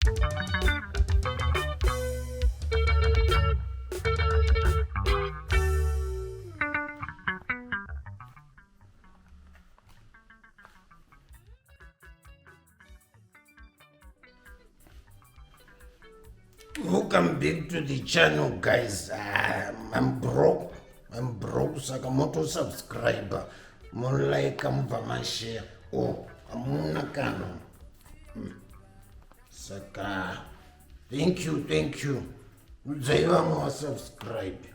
Welcome back to the channel, guys. I'm broke, saka moto subscriber, mo like, ma share. Oh, amuna kano. Saka, thank you. Mzaiwa mo subscribe.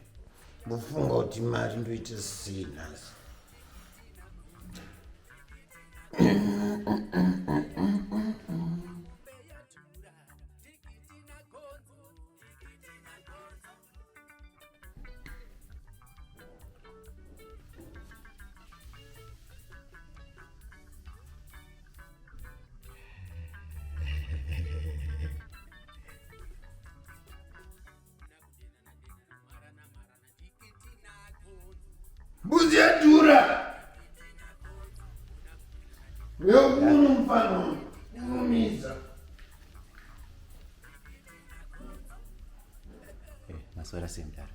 Bufunga uti mari ndo ite sinners. Mbudziyadhura. Leo kuno mfano unumiza. Maswala simdara.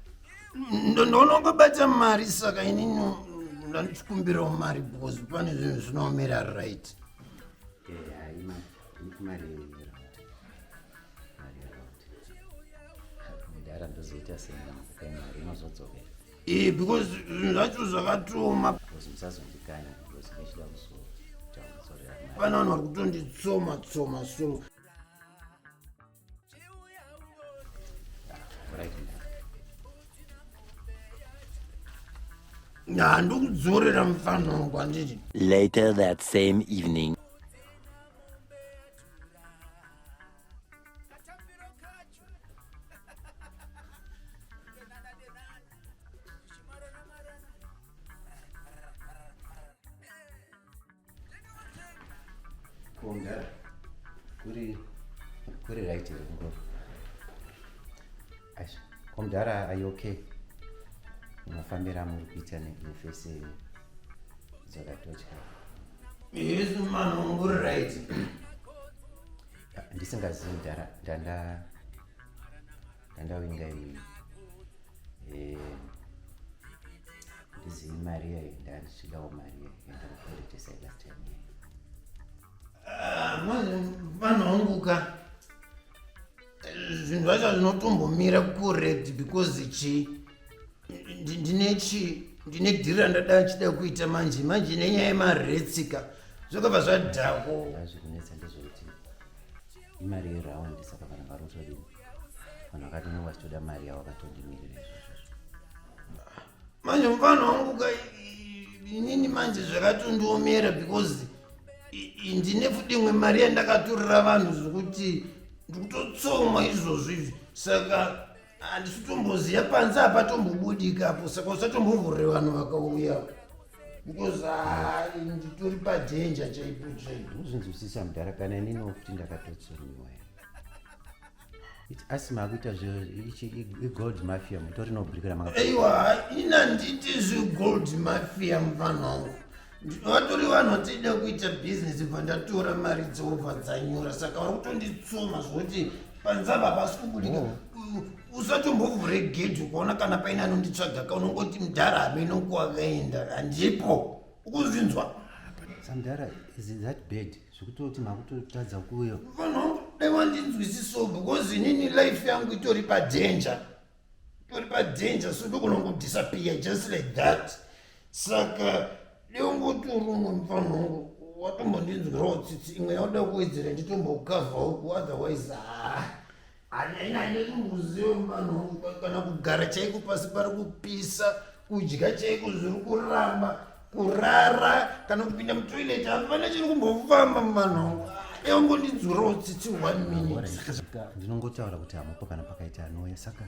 Ndonongobata mari saka inini ndachikumbira mari because pane zvinhu zvinomira right. Mari mdara ndozoita senga mari inozodzokera. Because zvacho zvakatoma. Because musazondikanya because ndachida kuzotaura mari. Pana vanhu vari kutonditsoma so. Right. Ndikudzorera mufana wangu handiti. Later that same evening. Komdara. Kuri right here. Ash. Komdara, are you okay? Unafambira muri kuita nefese dzakatocha. Yes, man, uri right. Ndisingazivi ndandawinga ndizivi mari yayo ndandichidawo mari yandakukoletesa last time. Vanhu vanguka zvinhu zvacho zvinotombomira correct because ndine dhira ndada chida kuita manje nenyaya yemaretsika zvakabva zvadhako. Zvikunetsa ndezvokuti imari yeraundi saka vanhu varotodini vanhu vakatino vachitoda mari yavo vakatondimirira izvozvo manje mufana wanguka inini manje zvakatondiomera because ndine futi imwe mari yandakatorera vanhu zvokuti ndikutotsomwa izvozvo izvi saka handisitomboziva panze apatombobudikapo saka usatombovhurire vanhu vakauya because nditori padhenja chaipo uzvinzwisisa mudhara kana ininiwo kuti ndakatotsomiwa asi makuita zvegold mafia mutori nobhurikira aiwa ina nditi zvegold mafia mufana wangu vatori vanhu vatiida kuita bhizinesi bva ndatora mari dzeobva dzanyura saka vari kutonditsoma zvokuti panzava pasi kubudika. Usatombovhure gedhi ukaona kana paine anonditsvaga ka unongoti mudhara hamenoko wakaenda handipo ukuzvinzwa. samudhara is that bad zvekutoti makutotadza kuuya vanhu dai wandinzwisiso because inini life yangu itori padhenja so ndokunongodisappear just like that saka leongotorumwe mufana wangu watombondinzwirawo tsitsi imwe yauda kuwedzera nditombokavha uku otherwise hanyainanekuziva mufana wangu kana kugara chaiko pasi pari kupisa kudya chaiko zviri kuramba kurara kana kupinda mutoilet hapana chiri kumbofamba mufana wangu leongondinzwirawo tsitsi 1 minute. ndinongotaura kuti hamupo kana pakaita anouya saka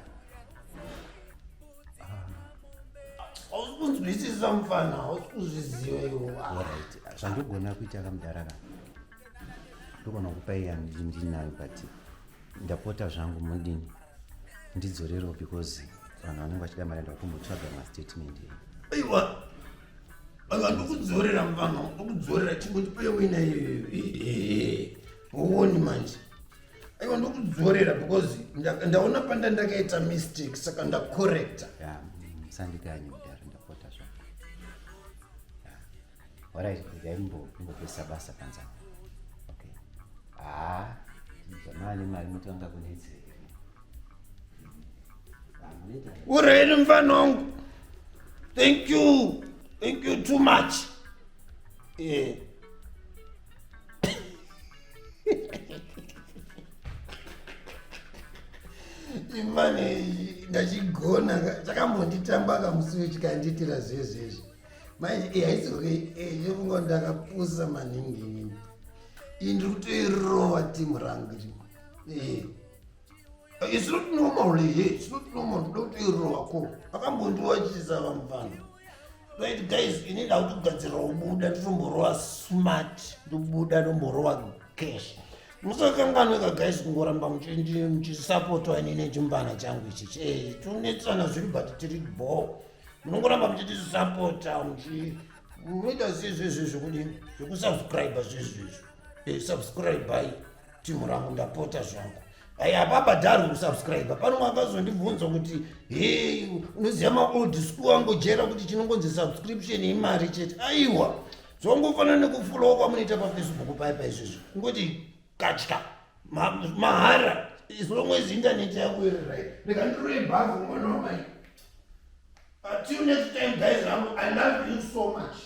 hausi kunzwisisa mufana hausi kuzviziva iwo. zvandogona kuita kamudhara ka ndogona kupai yandinayo but ndapota zvangu mudini ndidzorerewo because vanhu vanenge vachida mari ndakutombotsvaga mastatement. aiwa ndikudzorera mufana ndikudzorera chingoti paiwina uoni manje aiwa ndokudzorera because ndaona panda ndakaita mistake saka ndacorrecta. Musandikanye mudhara ndapota zvangu. Alright, ndaimbopesa basa panzangu. Okay. Jamani mari mutanga kunetsera. Ureni mfana wangu. Thank you too much. Imane ndachigona chakambonditamba kamusiwe chikanditira zvezvezvi manje haizori yofunga ndakapusa maningi inini ndiri kutoirova timu rangu it's not normal it's not normal kuda kutoirova ko akambondiwachisa vamufana right guys ini ndakutogadzira ubuda nditomborova smart ndobuda ndomborova cash musakanganweka guys kungoramba muchisapotwa inini chimbana changu ichi tunetsana zviri but tiri bo munongoramba muchitisapota munoita zvezvezvo zvekudini zvekusubscribe zvezvezvo subscribe timu rangu ndapota zvangu hapabhadhari kusubscribe pano makazondibvunza kuti unoziva maold school angojera kuti chinongonzi subscription imari chete aiwa zvongofanana nekufollowa kwamunoita pafacebook paipa izvozvo kungoti katya mahara as long as internet yako iri right rekandiroibhavhu mwana wamai. Till next time guys, I love you so much.